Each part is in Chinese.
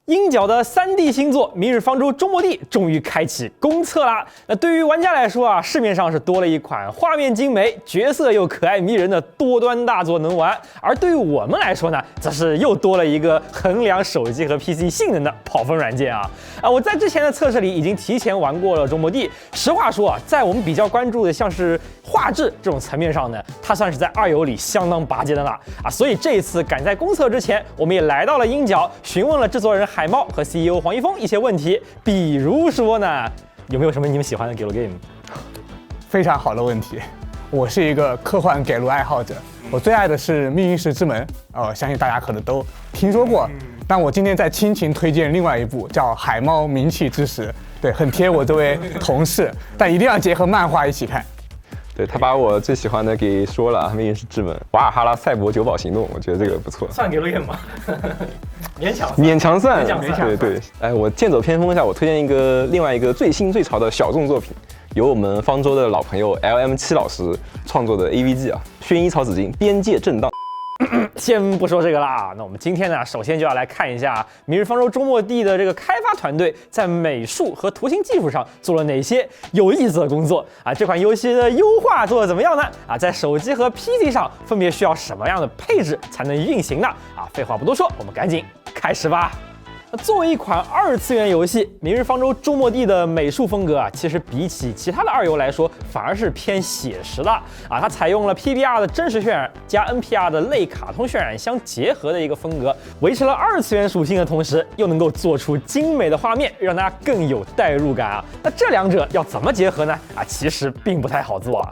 鹰角的3D 新作《明日方舟：终末地》终于开启公测啦！那对于玩家来说啊，市面上是多了一款画面精美、角色又可爱迷人的多端大作能玩，而对于我们来说呢，则是又多了一个衡量手机和 PC 性能的跑分软件啊！我在之前的测试里已经提前玩过了《终末地》，实话说啊，在我们比较关注的像是画质这种层面上呢，它算是在二游里相当拔尖的了啊！所以这一次赶在公测之前，我们也来到了鹰角，询问了制作人海猫和 CEO 黄一峰一些问题，比如说呢，有没有什么你们喜欢的 Galgame？ 非常好的问题。我是一个科幻给路爱好者，我最爱的是《命运石之门》，相信大家可能都听说过。但我今天在亲情推荐另外一部叫《海猫名气之时》，对，很贴我这位同事，但一定要结合漫画一起看。对，他把我最喜欢的给说了，《命运石之门》、《瓦尔哈拉赛博酒保行动》，我觉得这个不错。算Galgame吗？勉强算。对对。哎，我剑走偏锋一下，我推荐另外一个最新最潮的小众作品，由我们方舟的老朋友 LM7老师创作的 AVG 啊，薰衣草紫金边界震荡。先不说这个啦，那我们今天呢，首先就要来看一下《明日方舟：终末地》的这个开发团队在美术和图形技术上做了哪些有意思的工作啊？这款游戏的优化做得怎么样呢？啊，在手机和 PC 上分别需要什么样的配置才能运行呢？啊，废话不多说，我们赶紧开始吧。作为一款2次元游戏，《明日方舟：终末地》的美术风格啊，其实比起其他的二游来说，反而是偏写实的啊。它采用了 PBR 的真实渲染加 NPR 的类卡通渲染相结合的一个风格，维持了2次元属性的同时，又能够做出精美的画面，让大家更有代入感啊。那这两者要怎么结合呢？啊，其实并不太好做啊。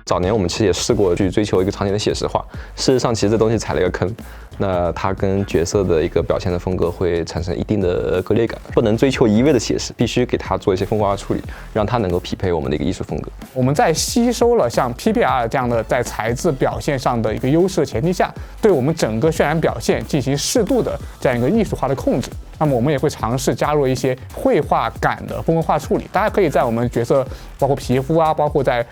早年我们其实也试过去追求一个场景的写实化，事实上其实这东西踩了一个坑，那它跟角色的一个表现的风格会产生一定的割裂感，不能追求一味的写实，必须给它做一些风格化处理，让它能够匹配我们的一个艺术风格。我们在吸收了像 PBR 这样的在材质表现上的一个优势的前提下，对我们整个渲染表现进行适度的这样一个艺术化的控制。那么我们也会尝试加入一些绘画感的风格化处理，大家可以在我们角色包括皮肤啊，包括在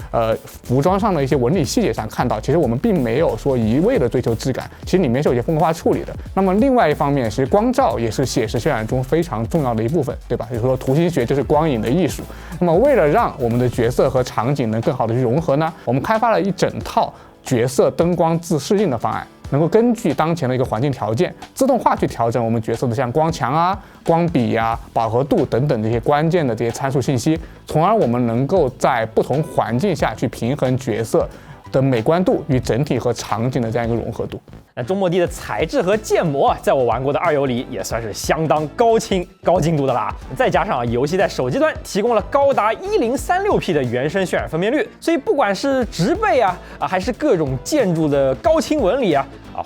服装上的一些纹理细节上看到，其实我们并没有说一味的追求质感，其实里面是有一些风格化处理的。那么另外一方面，其实光照也是写实渲染中非常重要的一部分，对吧？比如说图形学就是光影的艺术。那么为了让我们的角色和场景能更好的去融合呢，我们开发了一整套角色灯光自适应的方案，能够根据当前的一个环境条件，自动化去调整我们角色的像光强啊、光比啊、饱和度等等这些关键的这些参数信息，从而我们能够在不同环境下去平衡角色的美观度与整体和场景的这样一个融合度。那终末地的材质和建模啊，在我玩过的二游里也算是相当高清高精度的啦。再加上游戏在手机端提供了高达1036P 的原生渲染分辨率，所以不管是植被还是各种建筑的高清纹理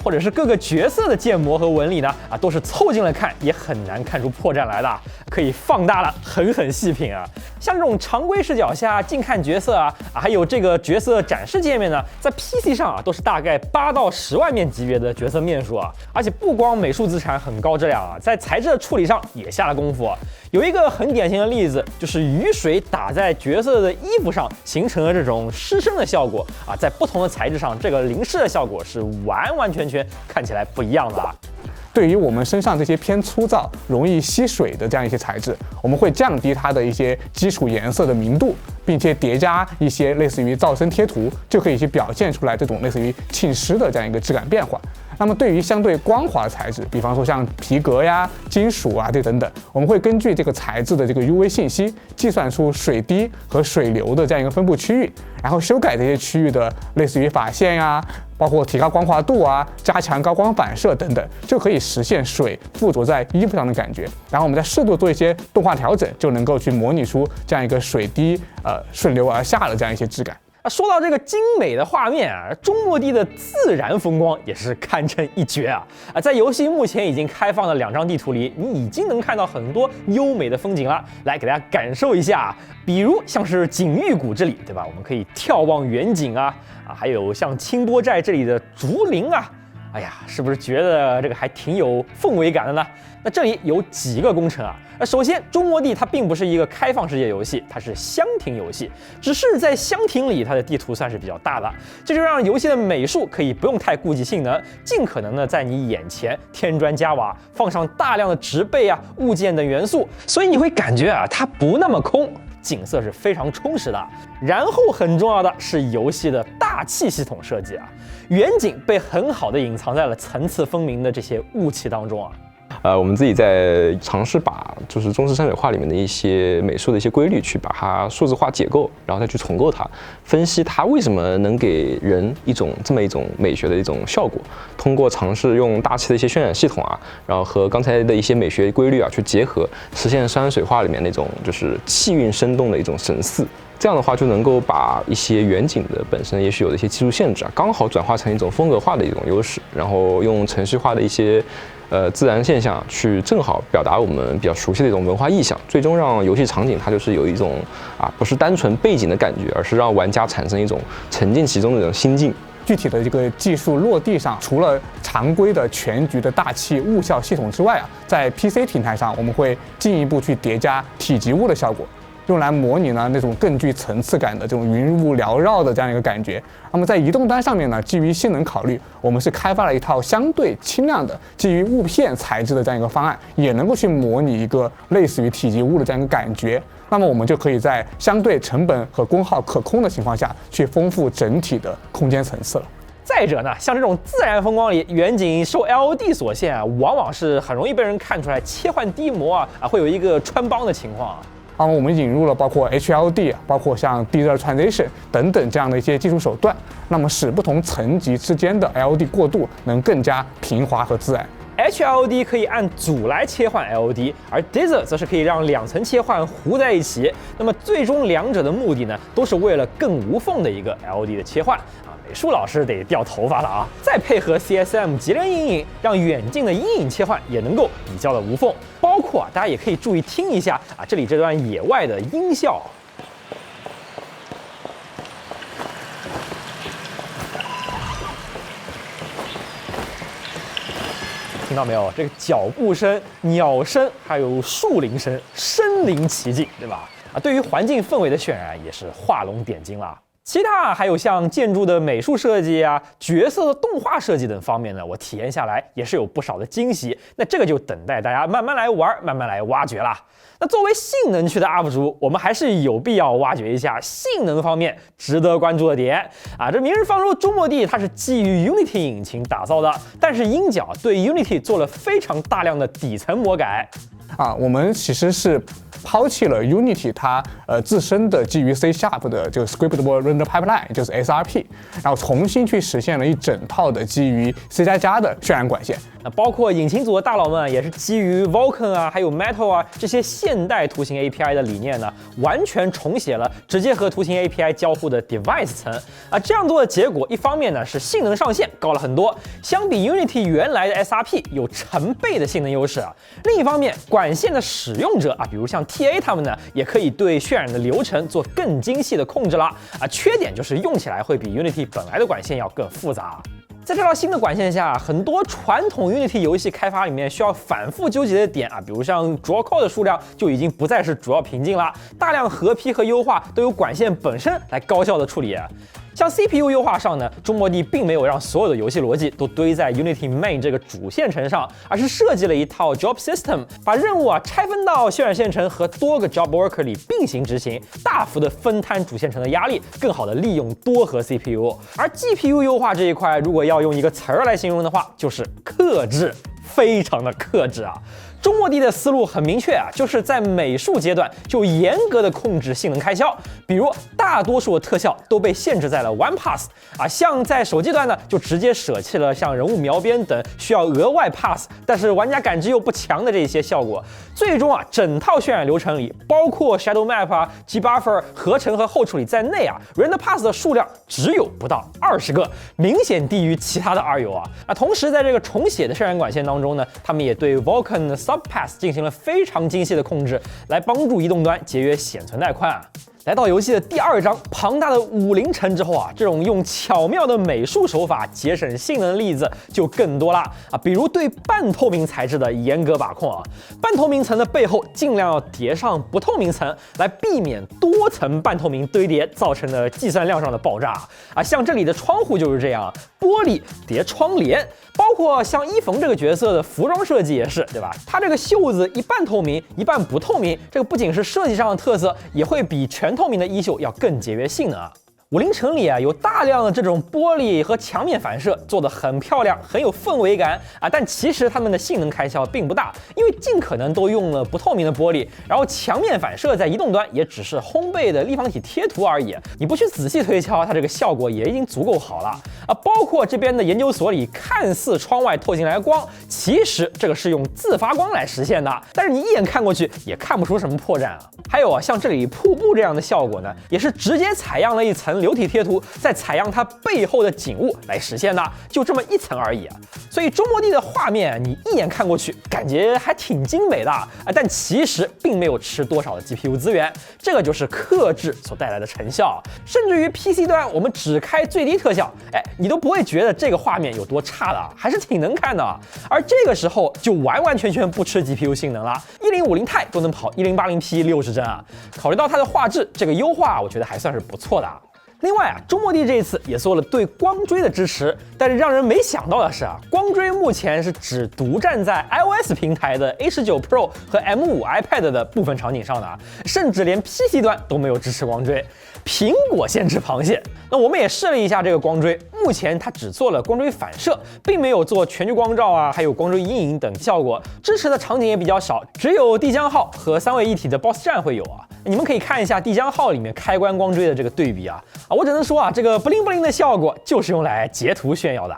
或者是各个角色的建模和纹理呢都是凑近了看也很难看出破绽来的，可以放大了狠狠细品啊。像这种常规视角下近看角色还有这个角色展示界面呢，在 PC 上都是大概8到10万面级别的角色面数而且不光美术资产很高质量在材质的处理上也下了功夫有一个很典型的例子，就是雨水打在角色的衣服上，形成了这种湿身的效果在不同的材质上，这个淋湿的效果是完完全全看起来不一样的对于我们身上这些偏粗糙、容易吸水的这样一些材质，我们会降低它的一些基础颜色的明度，并且叠加一些类似于噪声贴图，就可以去表现出来这种类似于浸湿的这样一个质感变化。那么对于相对光滑的材质，比方说像皮革呀、金属这等等，我们会根据这个材质的这个 UV 信息，计算出水滴和水流的这样一个分布区域，然后修改这些区域的类似于法线包括提高光滑度加强高光反射等等，就可以实现水附着在衣服上的感觉。然后我们再适度做一些动画调整，就能够去模拟出这样一个水滴顺流而下的这样一些质感。说到这个精美的画面终末地的自然风光也是堪称一绝在游戏目前已经开放的2张地图里，你已经能看到很多优美的风景了。来给大家感受一下比如像是景玉谷这里，对吧？我们可以眺望远景还有像清波寨这里的竹林哎呀，是不是觉得这个还挺有氛围感的呢？那这里有几个工程啊。首先，中末地它并不是一个开放世界游戏，它是箱庭游戏，只是在箱庭里它的地图算是比较大的，这就让游戏的美术可以不用太顾及性能，尽可能的在你眼前添砖加瓦，放上大量的植被啊、物件等元素，所以你会感觉啊它不那么空，景色是非常充实的。然后很重要的是游戏的大气系统设计啊，远景被很好的隐藏在了层次分明的这些雾气当中啊。我们自己在尝试把就是中式山水画里面的一些美术的一些规律去把它数字化解构，然后再去重构它，分析它为什么能给人这么一种美学的一种效果。通过尝试用大气的一些渲染系统啊，然后和刚才的一些美学规律啊去结合，实现山水画里面那种就是气韵生动的一种神似。这样的话就能够把一些远景的本身也许有的一些技术限制啊，刚好转化成一种风格化的一种优势，然后用程序化的一些自然现象去正好表达我们比较熟悉的一种文化意象，最终让游戏场景它就是有一种不是单纯背景的感觉，而是让玩家产生一种沉浸其中的这种心境。具体的这个技术落地上，除了常规的全局的大气雾效系统之外啊，在 PC 平台上我们会进一步去叠加体积雾的效果，用来模拟呢那种更具层次感的这种云雾缭绕的这样一个感觉。那么在移动端上面呢，基于性能考虑，我们是开发了一套相对轻量的基于雾片材质的这样一个方案，也能够去模拟一个类似于体积雾的这样一个感觉。那么我们就可以在相对成本和功耗可控的情况下，去丰富整体的空间层次了。再者呢，像这种自然风光里，远景受 LED 所限啊，往往是很容易被人看出来切换低模会有一个穿帮的情况啊。我们引入了包括 HLD， 包括像地热 transition 等等这样的一些技术手段，那么使不同层级之间的 LED 过渡能更加平滑和自然。HLD 可以按组来切换 LED， 而 Dither 则是可以让两层切换糊在一起。那么最终两者的目的呢，都是为了更无缝的一个 LED 的切换美术老师得掉头发了啊！再配合 CSM 极len阴影，让远近的阴影切换也能够比较的无缝。包括大家也可以注意听一下这里这段野外的音效。听到没有？这个脚步声、鸟声，还有树林声，身临其境，对吧？对于环境氛围的渲染也是画龙点睛了。其他还有像建筑的美术设计角色的动画设计等方面呢，我体验下来也是有不少的惊喜。那这个就等待大家慢慢来玩，慢慢来挖掘啦。那作为性能区的 UP 主，我们还是有必要挖掘一下性能方面值得关注的点这明日方舟中末地它是基于 Unity 引擎打造的，但是鹰角对 Unity 做了非常大量的底层魔改我们其实是抛弃了 Unity 它自身的基于 C# 的这个 Scriptable Render Pipeline， 就是 SRP， 然后重新去实现了一整套的基于 C++ 的渲染管线。包括引擎组的大佬们也是基于 Vulkan 还有 Metal 这些现代图形 API 的理念呢，完全重写了直接和图形 API 交互的 Device 层这样做的结果，一方面呢是性能上限高了很多，相比 Unity 原来的 SRP 有成倍的性能优势另一方面，管线的使用者比如像 TA 他们呢，也可以对渲染的流程做更精细的控制了缺点就是用起来会比 Unity 本来的管线要更复杂。在这套新的管线下，很多传统 Unity 游戏开发里面需要反复纠结的点比如像 draw call 的数量就已经不再是主要瓶颈了，大量合批和优化都由管线本身来高效的处理像 CPU 优化上呢，中末地并没有让所有的游戏逻辑都堆在 Unity Main 这个主线程上，而是设计了一套 Job System， 把任务拆分到渲染线程和多个 Job Worker 里并行执行，大幅的分摊主线程的压力，更好的利用多核 CPU。而 GPU 优化这一块，如果要用一个词儿来形容的话，就是克制，非常的克制中末地的思路很明确就是在美术阶段就严格的控制性能开销，比如大多数的特效都被限制在了 One Pass像在手机端呢，就直接舍弃了像人物描边等需要额外 pass， 但是玩家感知又不强的这些效果。最终整套渲染流程里，包括 Shadow Map、G-Buffer、合成和后处理在内Render Pass 的数量只有不到20个，明显低于其他的二游同时在这个重写的渲染管线当中呢，他们也对 Vulkan 的 Subpass 进行了非常精细的控制，来帮助移动端节约显存带宽来到游戏的第2章，庞大的50层之后啊，这种用巧妙的美术手法节省性能的例子就更多啦啊，比如对半透明材质的严格把控啊，半透明层的背后尽量要叠上不透明层，来避免多层半透明堆叠造成的计算量上的爆炸啊。像这里的窗户就是这样，玻璃叠窗帘，包括像伊冯这个角色的服装设计也是，对吧？它这个袖子一半透明，一半不透明，这个不仅是设计上的特色，也会比全透明的衣袖要更节约性能啊。50城里啊有大量的这种玻璃和墙面反射，做得很漂亮，很有氛围感啊。但其实它们的性能开销并不大，因为尽可能都用了不透明的玻璃，然后墙面反射在移动端也只是烘焙的立方体贴图而已，你不去仔细推敲，它这个效果也已经足够好了啊。包括这边的研究所里看似窗外透进来的光，其实这个是用自发光来实现的，但是你一眼看过去也看不出什么破绽啊。还有啊，像这里瀑布这样的效果呢，也是直接采样了一层流体贴图，再采样它背后的景物来实现的，就这么一层而已啊。所以中末地的画面你一眼看过去，感觉还挺精美的啊，但其实并没有吃多少的 GPU 资源，这个就是克制所带来的成效。甚至于 PC 端我们只开最低特效，你都不会觉得这个画面有多差的，还是挺能看的。而这个时候就完完全全不吃 GPU 性能了，1050 Ti 都能跑1080p 60帧啊。考虑到它的画质，这个优化我觉得还算是不错的。另外啊，中末地这一次也做了对光追的支持，但是让人没想到的是啊，光追目前是只独占在 iOS 平台的 A19 Pro 和 M5 iPad 的部分场景上的啊，甚至连 PC 端都没有支持光追。苹果先吃螃蟹，那我们也试了一下这个光追，目前它只做了光追反射，并没有做全局光照啊，还有光追阴影等效果，支持的场景也比较少，只有帝江号和3位一体的 BOSS 战会有啊。你们可以看一下帝江号里面开关光追的这个对比啊，我只能说啊，这个不灵不灵的效果就是用来截图炫耀的。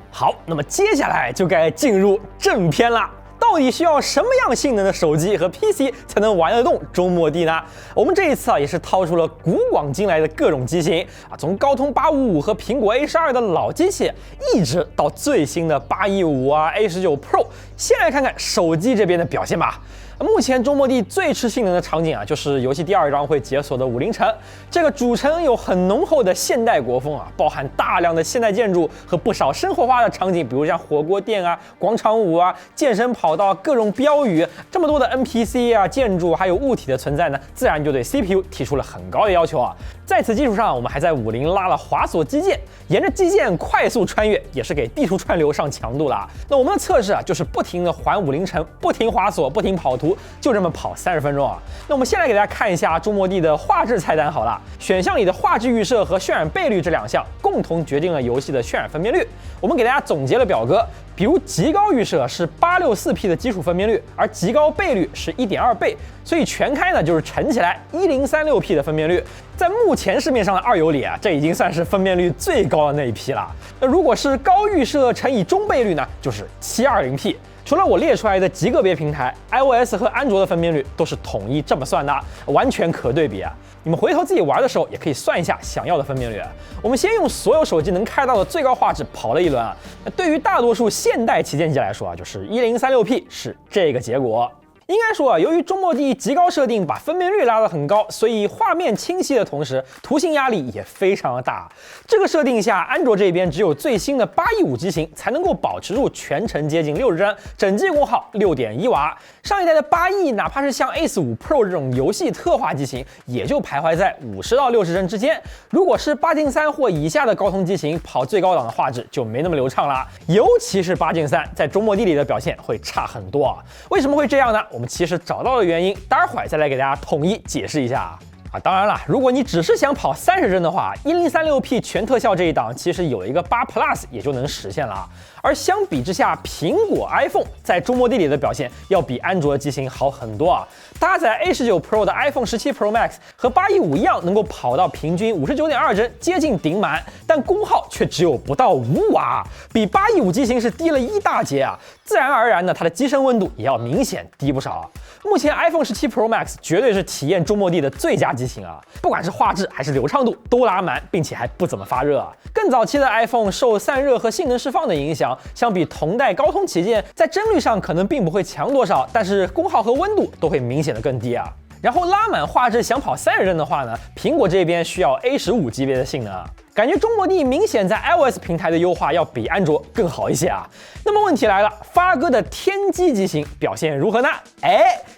好，那么接下来就该进入正片啦。到底需要什么样性能的手机和 PC 才能玩得动中末地呢？我们这一次啊也是掏出了古往今来的各种机型啊，从高通855和苹果 A12 的老机器，一直到最新的815啊 A19 Pro。先来看看手机这边的表现吧。目前中末地最吃性能的场景啊，就是游戏第2章会解锁的50城。这个主城有很浓厚的现代国风啊，包含大量的现代建筑和不少生活化的场景，比如像火锅店啊、广场舞啊、健身跑道、各种标语，这么多的 NPC 啊、建筑还有物体的存在呢，自然就对 CPU 提出了很高的要求啊。在此基础上，我们还在50拉了滑索基建，沿着基建快速穿越，也是给地图串流上强度了。那我们的测试啊，就是不停的环50城，不停滑索，不停跑图，就这么跑30分钟啊。那我们先来给大家看一下中末地的画质菜单好了，选项里的画质预设和渲染倍率这2项共同决定了游戏的渲染分辨率。我们给大家总结了表格，比如极高预设是864P 的基础分辨率，而极高倍率是1.2倍，所以全开呢就是乘起来1036P 的分辨率。在目前市面上的2游里啊，这已经算是分辨率最高的那一批了。那如果是高预设乘以中倍率呢，就是720P。除了我列出来的极个别平台 ，iOS 和安卓的分辨率都是统一这么算的，完全可对比啊。你们回头自己玩的时候也可以算一下想要的分辨率。我们先用所有手机能开到的最高画质跑了一轮啊。对于大多数现代旗舰机来说啊，就是 1036P 是这个结果。应该说啊，由于中末地极高设定把分辨率拉得很高，所以画面清晰的同时，图形压力也非常的大。这个设定下，安卓这边只有最新的815机型才能够保持住全程接近60帧，整机功耗6.1瓦。上一代的8E，哪怕是像 Ace5 Pro 这种游戏特化机型，也就徘徊在50到60帧之间。如果是8进3或以下的高通机型，跑最高档的画质就没那么流畅了。尤其是8进3，在中末地里的表现会差很多啊。为什么会这样呢？我们其实找到了原因，待会儿再来给大家统一解释一下啊。当然了，如果你只是想跑30帧的话，1036P 全特效这一档其实有一个8 Plus 也就能实现了啊。而相比之下，苹果 iPhone 在中末地里的表现要比安卓机型好很多啊。搭载 A19 Pro 的 iPhone 17 Pro Max 和815一样，能够跑到平均59.2帧，接近顶满，但功耗却只有不到5瓦，比815机型是低了一大截啊。自然而然呢，它的机身温度也要明显低不少。目前 iPhone 17 Pro Max 绝对是体验中末地的最佳机型啊，不管是画质还是流畅度都拉满，并且还不怎么发热啊。更早期的 iPhone 受散热和性能释放的影响，相比同代高通旗舰，在帧率上可能并不会强多少，但是功耗和温度都会明显的更低啊。然后拉满画质想跑30帧的话呢，苹果这边需要 A15 级别的性能啊。感觉中国地明显在 iOS 平台的优化要比安卓更好一些啊。那么问题来了，发哥的天玑机型表现如何呢？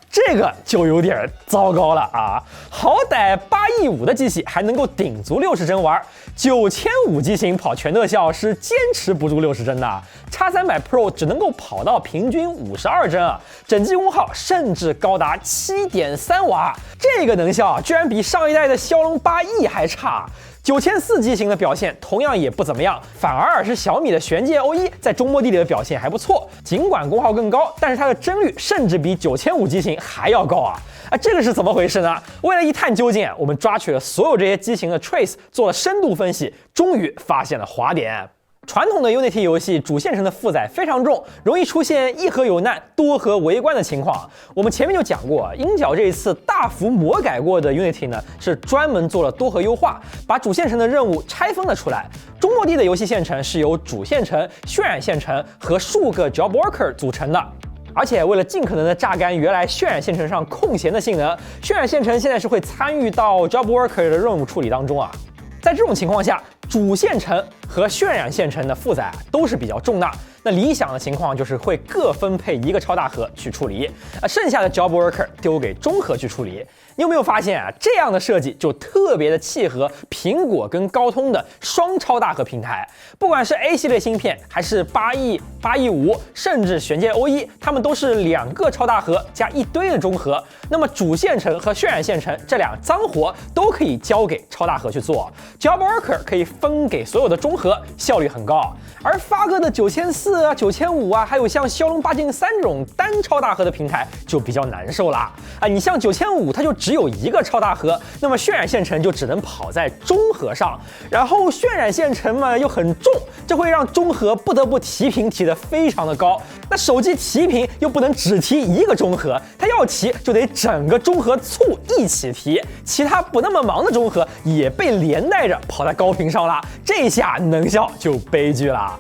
这个就有点糟糕了啊！好歹8亿5的机器还能够顶足60帧玩，9500机型跑全特效是坚持不住60帧的。X300 Pro 只能够跑到平均52帧啊，整机功耗甚至高达7.3瓦，这个能效啊，居然比上一代的骁龙8E 还差。9400机型的表现同样也不怎么样，反而是小米的玄界 O1在中末地里的表现还不错，尽管功耗更高，但是它的帧率甚至比9500机型还要高啊！这个是怎么回事呢？为了一探究竟，我们抓取了所有这些机型的 trace， 做了深度分析，终于发现了滑点。传统的 Unity 游戏主线程的负载非常重，容易出现一核有难多核围观的情况。我们前面就讲过，鹰角这一次大幅魔改过的 Unity 呢，是专门做了多核优化，把主线程的任务拆分了出来。中末地的游戏线程是由主线程、渲染线程和数个 Job Worker 组成的。而且为了尽可能的榨干原来渲染线程上空闲的性能，渲染线程现在是会参与到 Job Worker 的任务处理当中啊。在这种情况下，主线程和渲染线程的负载都是比较重的。那理想的情况就是会各分配一个超大核去处理，剩下的 Job Worker 丢给中核去处理。你有没有发现啊？这样的设计就特别的契合苹果跟高通的双超大核平台。不管是 A 系列芯片，还是8亿5，甚至玄界 O1，它们都是2个超大核加一堆的中核。那么主线程和渲染线程这俩脏活都可以交给超大核去做 ，Job Worker 可以分给所有的中核，效率很高。而发哥的9400啊、9500啊，还有像骁龙8 Gen 3这种单超大核的平台就比较难受啦啊！你像9500，它就只有一个超大核，那么渲染线程就只能跑在中核上，然后渲染线程嘛又很重，这会让中核不得不提频提得非常的高。那手机提频又不能只提一个中核，它要提就得整个中核簇一起提，其他不那么忙的中核也被连带着跑在高频上了，这下能效就悲剧了。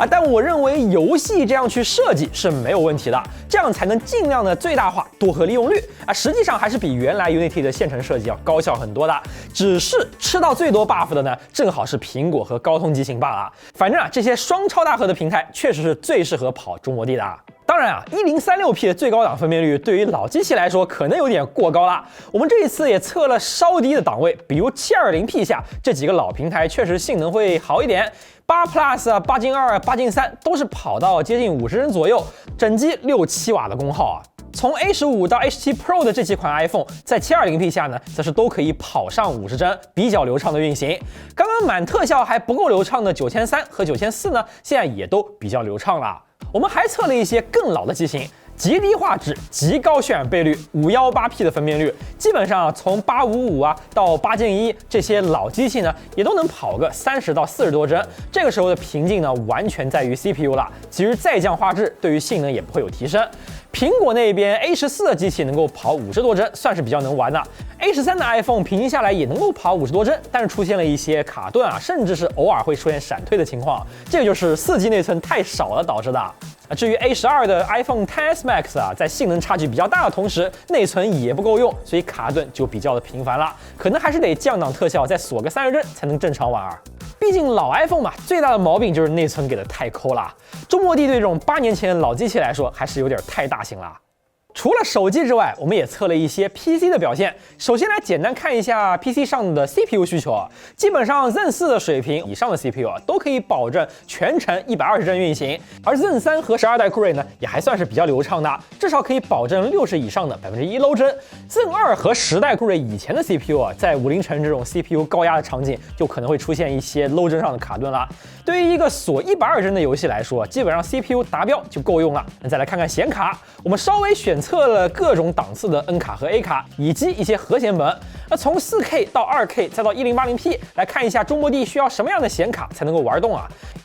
但我认为游戏这样去设计是没有问题的，这样才能尽量的最大化多核利用率实际上还是比原来 Unity 的线程设计要高效很多的。只是吃到最多 buff 的呢，正好是苹果和高通机型罢了。反正这些双超大核的平台确实是最适合跑中末地的。当然1036P 的最高档分辨率对于老机器来说可能有点过高了。我们这一次也测了稍低的档位，比如 720P 下这几个老平台确实性能会好一点。8 Plus 啊、8 Gen 2、8 Gen 3都是跑到接近50帧左右，整机6、7瓦的功耗啊。从 A15 到 H7 Pro 的这几款 iPhone， 在 720P 下呢，则是都可以跑上50帧，比较流畅的运行。刚刚满特效还不够流畅的9300和9400呢，现在也都比较流畅了。我们还测了一些更老的机型。极低画质、极高渲染倍率、518P 的分辨率，基本上从855到8 Gen 1这些老机器呢，也都能跑个30到40多帧。这个时候的瓶颈呢，完全在于 CPU 了。其实再降画质，对于性能也不会有提升。苹果那边 A14 的机器能够跑50多帧，算是比较能玩的。A13 的 iPhone 平均下来也能够跑50多帧，但是出现了一些卡顿甚至是偶尔会出现闪退的情况。这个就是4G 内存太少了导致的。至于 A12 的 iPhone XS Max 在性能差距比较大的同时，内存也不够用，所以卡顿就比较的频繁了。可能还是得降档特效，再锁个30帧才能正常玩。毕竟老 iPhone 嘛，最大的毛病就是内存给的太抠了。中末地对这种8年前的老机器来说，还是有点太大型了。除了手机之外，我们也测了一些 PC 的表现。首先来简单看一下 PC 上的 CPU 需求，基本上 Zen 4的水平以上的 CPU 都可以保证全程120帧运行，而 Zen 3和12代酷睿呢也还算是比较流畅的，至少可以保证60以上的1% low 帧。Zen 2和10代酷睿以前的 CPU 在50帧这种 CPU 高压的场景，就可能会出现一些 low 帧上的卡顿了。对于一个锁120帧的游戏来说，基本上 CPU 达标就够用了。那再来看看显卡，我们稍微选测了各种档次的 N 卡和 A 卡，以及一些核显本。那从 4K 到 2K 再到1080P 来看一下中末地需要什么样的显卡才能够玩动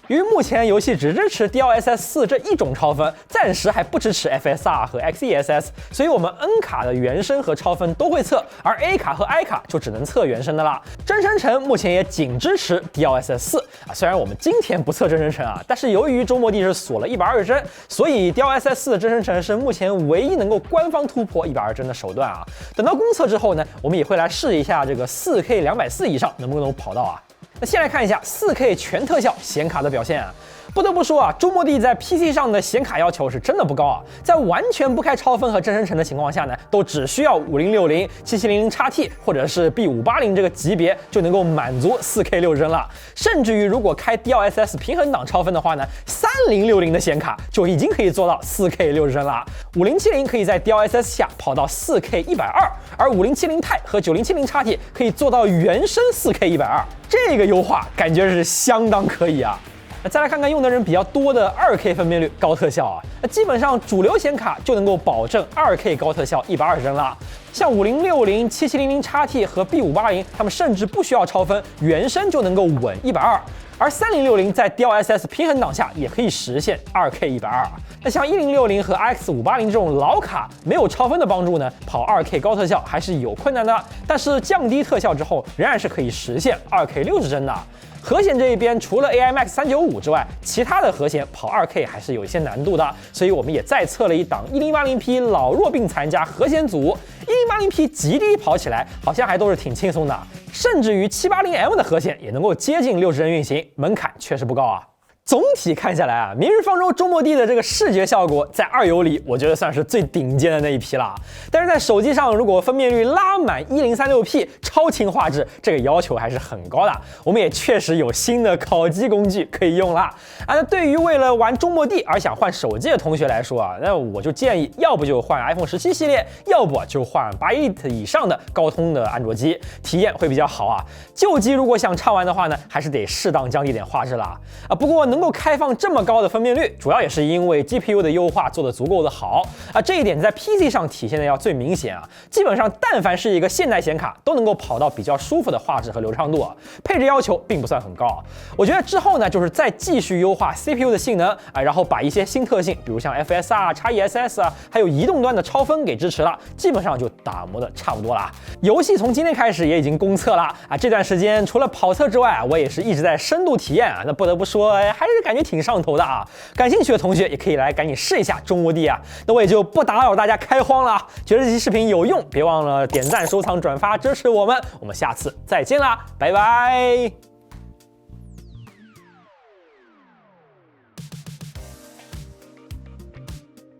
由于目前游戏只支持 DLSS 4这一种超分，暂时还不支持 FSR 和 XeSS， 所以我们 N 卡的原声和超分都会测，而 A 卡和 I 卡就只能测原声的啦。真生成目前也仅支持 DLSS 4啊，虽然我们今天不测真生成啊，但是由于周末地是锁了120帧，所以 DLSS 4的真生成是目前唯一能够官方突破120帧的手段啊。等到公测之后呢，我们也会来试一下这个 4K 240以上能不能跑到啊。那先来看一下 4K 全特效显卡的表现啊。不得不说啊，周末地在 PC 上的显卡要求是真的不高啊，在完全不开超分和真生成的情况下呢，都只需要5060、7700XT 或者是 B580这个级别就能够满足 4K 60帧了。甚至于如果开 DLSS 平衡档超分的话呢，3060的显卡就已经可以做到 4K 60帧了。5070可以在 DLSS 下跑到 4K 120，而5070 Ti 和9070XT 可以做到原生 4K 120，这个优化感觉是相当可以啊。再来看看用的人比较多的 2K 分辨率高特效啊，基本上主流显卡就能够保证 2K 高特效120帧了。像5060、7700XT 和 B580，它们甚至不需要超分，原生就能够稳120。而3060在 DLSS 平衡档下也可以实现 2K 120。那像1060和 RX580这种老卡没有超分的帮助呢，跑 2K 高特效还是有困难的，但是降低特效之后，仍然是可以实现 2K 60帧的。核显这一边除了 AIMAX 395之外，其他的核显跑 2K 还是有一些难度的，所以我们也再测了一档 1080P 老弱病残加核显组 ，1080P 极低跑起来好像还都是挺轻松的，甚至于 780M 的核显也能够接近60帧运行，门槛确实不高啊。总体看下来啊，明日方舟周末地的这个视觉效果在二游里，我觉得算是最顶尖的那一批了。但是在手机上，如果分辨率拉满 1036P 超清画质，这个要求还是很高的。我们也确实有新的烤鸡工具可以用了啊。那对于为了玩周末地而想换手机的同学来说啊，那我就建议，要不就换 iPhone 17系列，要不就换8 以上的高通的安卓机，体验会比较好啊。旧机如果想畅玩的话呢，还是得适当降低点画质了啊。不过能够开放这么高的分辨率，主要也是因为 GPU 的优化做得足够的好啊，这一点在 PC 上体现的要最明显啊。基本上但凡是一个现代显卡，都能够跑到比较舒服的画质和流畅度啊，配置要求并不算很高。我觉得之后呢，就是再继续优化 CPU 的性能啊，然后把一些新特性，比如像 FSR、XeSS 啊，还有移动端的超分给支持了，基本上就打磨的差不多了。游戏从今天开始也已经公测了啊，这段时间除了跑测之外啊，我也是一直在深度体验啊，那不得不说还是感觉挺上头的啊。感兴趣的同学也可以来赶紧试一下中国地啊。那我也就不打扰大家开荒了啊，觉得这期视频有用，别忘了点赞、收藏、转发支持我们。我们下次再见啦，拜拜。